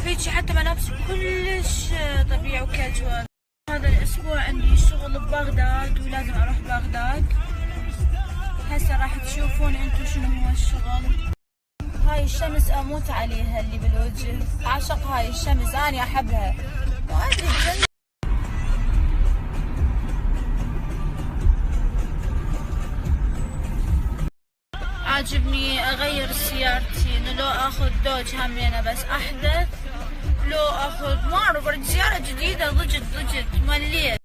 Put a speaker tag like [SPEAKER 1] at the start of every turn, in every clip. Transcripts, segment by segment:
[SPEAKER 1] هيجي حتى ملابس كلش طبيعي وكاجوال. هذا الاسبوع عندي شغل ببغداد ولازم اروح بغداد. هسه راح تشوفون انتو شنو هو الشغل. هاي الشمس اموت عليها اللي بالوجه، اعشق هاي الشمس، اني احبها ما ادري. عاجبني اغير سيارتي، انه لو اخذ دوج همينه بس احدث، لو اخذ ما اعرف اريد سيارة جديدة ضجت مليت.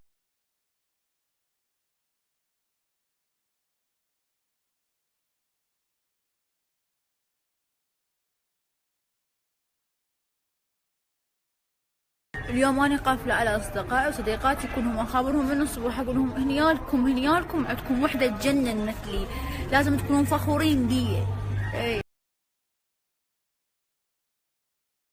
[SPEAKER 1] اليوم أنا قافلة على أصدقائي وصديقاتي كلهم أخابرهم من الصبح أقول لهم هنيالكم عندكم وحدة تجنن مثلي، لازم تكونون فخورين بي.